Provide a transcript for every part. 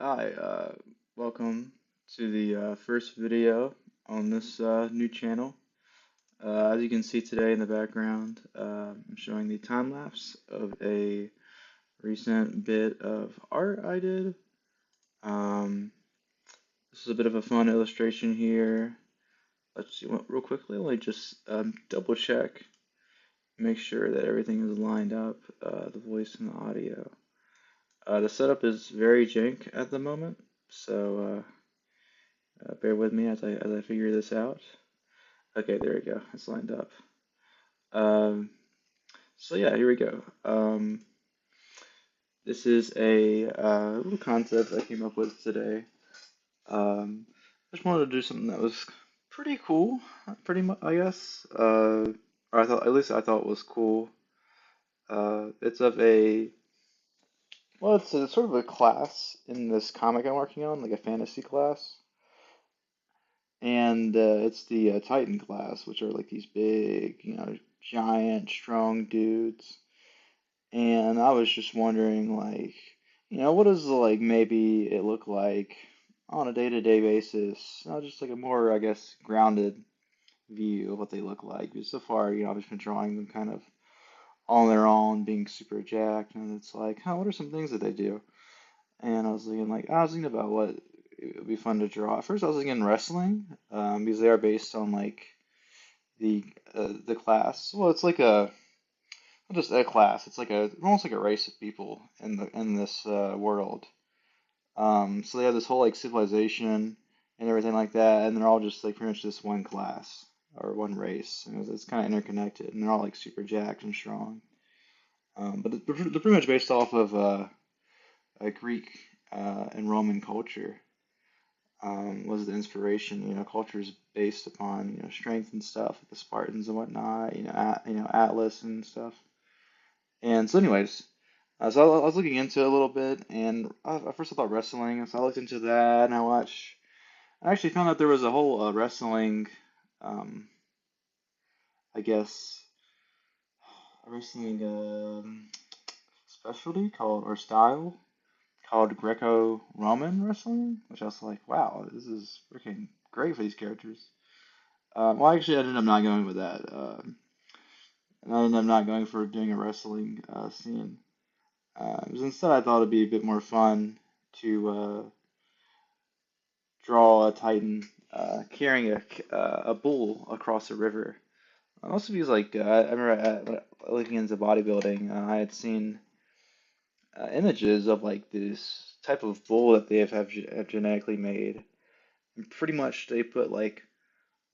Hi, welcome to the first video on this new channel. As you can see today in the background, I'm showing the time lapse of a recent bit of art I did. This is a bit of a fun illustration here. Let's see, real quickly, let me just double check, make sure that everything is lined up, the voice and the audio. The setup is very jank at the moment, so bear with me as I figure this out. Okay, there we go. It's lined up. Um, so yeah, here we go. This is a little concept I came up with today. I just wanted to do something that was pretty cool, pretty much, I guess. Or I thought, at least I thought was cool. It's of a, well, it's a, sort of a class in this comic I'm working on, like a fantasy class. And it's the Titan class, which are like these big, giant, strong dudes. And I was just wondering, like, what does like maybe it look like on a day-to-day basis? Just like a more, I guess, grounded view of what they look like. Because so far, I've just been drawing them kind of on their own, being super jacked, and it's like, what are some things that they do? And I was thinking about what it would be fun to draw. At first, I was thinking wrestling, because they are based on like the class. Well, it's like a not just a class. It's like almost like a race of people in this world. So they have this whole like civilization and everything like that, and they're all just like pretty much this one class or one race, and it's kind of interconnected, and they're all like super jacked and strong. But they're pretty much based off of Greek and Roman culture. Was the inspiration. Culture is based upon strength and stuff, like the Spartans and whatnot. Atlas and stuff. And so, anyways, I was looking into it a little bit, and at first I thought wrestling, so I looked into that, and I actually found out there was a whole wrestling, um, I guess, a wrestling specialty called or style called Greco-Roman wrestling, which I was like, wow, this is freaking great for these characters. Well, actually, I ended up not going with that. And I ended up not going for doing a wrestling scene. 'Cause instead, I thought it'd be a bit more fun to draw a Titan carrying a bull across a river. Also, because I remember looking into bodybuilding, I had seen images of like this type of bull that they have genetically made. And pretty much, they put like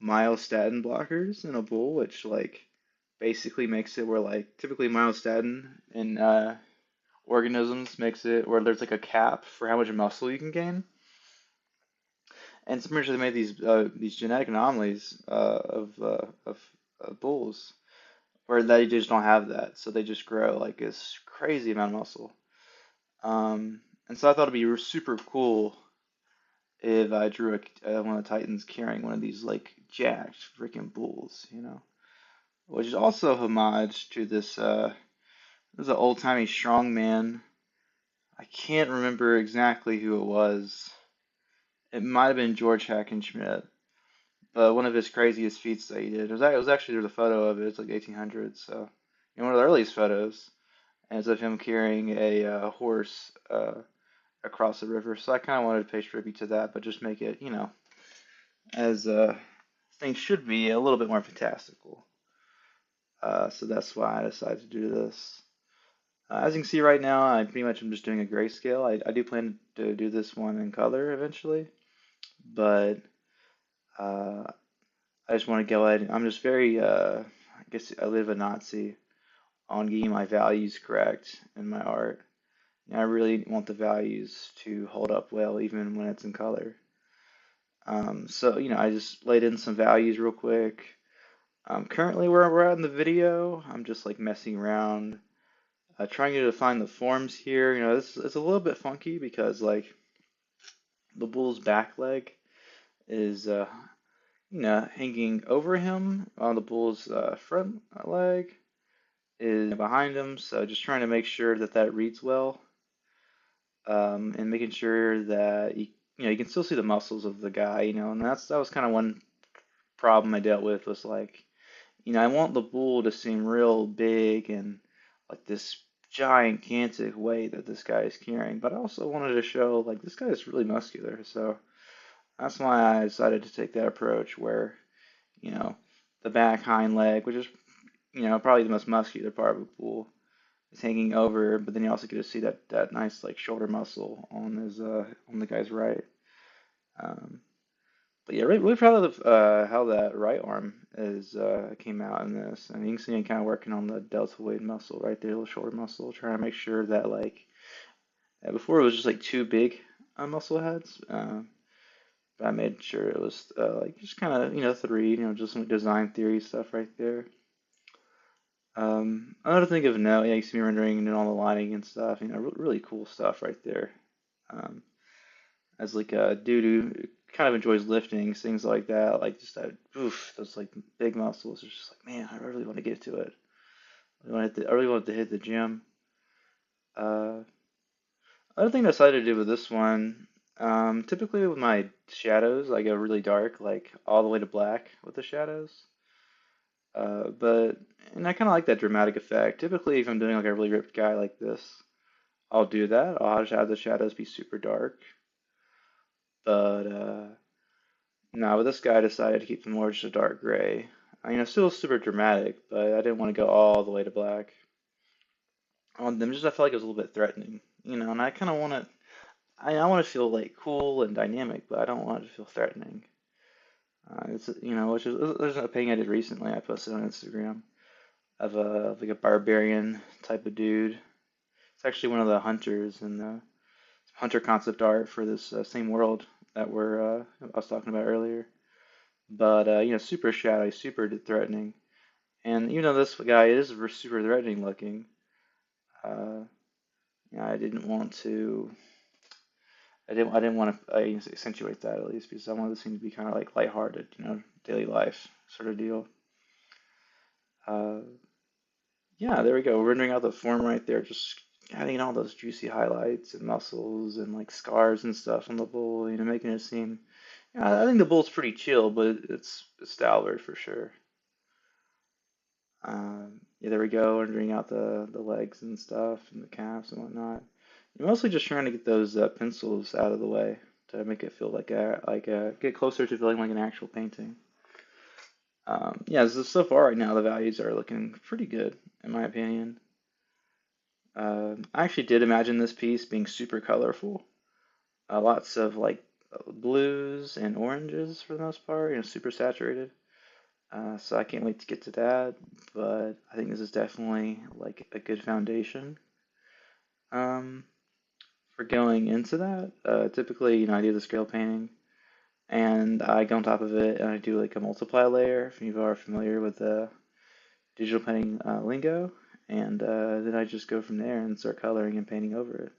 myostatin blockers in a bull, which like basically makes it where like typically myostatin in organisms makes it where there's like a cap for how much muscle you can gain. And some they made these genetic anomalies of bulls where they just don't have that, so they just grow like this crazy amount of muscle. And so I thought it'd be super cool if I drew one of the Titans carrying one of these like jacked freaking bulls, which is also a homage to this is an old-timey strongman. I can't remember exactly who it was. It might have been George Hackenschmidt, but one of his craziest feats that he did. It was actually there's a photo of it. It's like 1800s, so one of the earliest photos, and it's of him carrying a horse across the river. So I kind of wanted to pay tribute to that, but just make it, as things should be, a little bit more fantastical. So that's why I decided to do this. As you can see right now, I pretty much am just doing a grayscale. I do plan to do this one in color eventually, but uh, I just want to go ahead. I'm just very, I guess I live a Nazi on getting my values correct in my art. I really want the values to hold up well even when it's in color. So, I just laid in some values real quick. Currently, where we're at in the video, I'm just like messing around, trying to define the forms here. This it's a little bit funky because like the bull's back leg is, hanging over him, while the bull's front leg is behind him. So just trying to make sure that that reads well. and making sure that you can still see the muscles of the guy, and that was kind of one problem I dealt with was like, I want the bull to seem real big and like this gigantic weight that this guy is carrying, but I also wanted to show like this guy is really muscular, so that's why I decided to take that approach where, you know, the back hind leg, which is, probably the most muscular part of a bull, is hanging over, but then you also get to see that nice like shoulder muscle on the guy's right. Um, but yeah, really proud of how that right arm is came out in this, and you can see him kind of working on the deltoid muscle right there, the shoulder muscle, trying to make sure that like before it was just like two big muscle heads, but I made sure it was like just kind of three, just some design theory stuff right there. Another thing of note, yeah, you see me rendering and all the lighting and stuff, really cool stuff right there. Um, as like a dude who kind of enjoys lifting, things like that, like just that, oof, those like big muscles. It's just like, man, I really want to get to it. I really want to hit the gym. Uh, Other thing I decided to do with this one, typically with my shadows, I go really dark, like all the way to black with the shadows. But and I kind of like that dramatic effect. Typically, if I'm doing like a really ripped guy like this, I'll do that. I'll just have the shadows be super dark. But no, with this guy, I decided to keep them more just a dark gray. Still super dramatic, but I didn't want to go all the way to black on them. Just I felt like it was a little bit threatening, and I kind of want to. I want to feel like cool and dynamic, but I don't want it to feel threatening. It's which is there's a painting I did recently. I posted on Instagram of a like a barbarian type of dude. It's actually one of the hunters in the hunter concept art for this same world that I was talking about earlier. But super shadowy, super threatening. And this guy is super threatening looking. Uh, I didn't want to. I didn't want to accentuate that at least because I wanted this thing to be kind of like lighthearted, daily life sort of deal. Uh, yeah, there we go. Rendering out the form right there, just adding all those juicy highlights and muscles and like scars and stuff on the bull, making it seem. Yeah, I think the bull's pretty chill, but it's stalwart for sure. Yeah, there we go, rendering out the legs and stuff and the calves and whatnot. I'm mostly just trying to get those pencils out of the way to make it feel get closer to feeling like an actual painting. Yeah, so far right now the values are looking pretty good in my opinion. I actually did imagine this piece being super colorful. Lots of like blues and oranges for the most part, super saturated. So I can't wait to get to that, but I think this is definitely like a good foundation um, for going into that. Typically, I do the scale painting and I go on top of it and I do like a multiply layer if you are familiar with the digital painting lingo, and then I just go from there and start coloring and painting over it.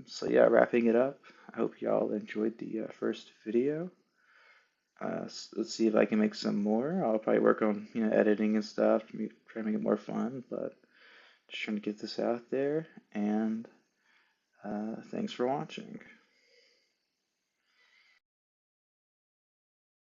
So yeah, wrapping it up. I hope y'all enjoyed the first video. Let's see if I can make some more. I'll probably work on editing and stuff to try to make it more fun, but just trying to get this out there. And thanks for watching.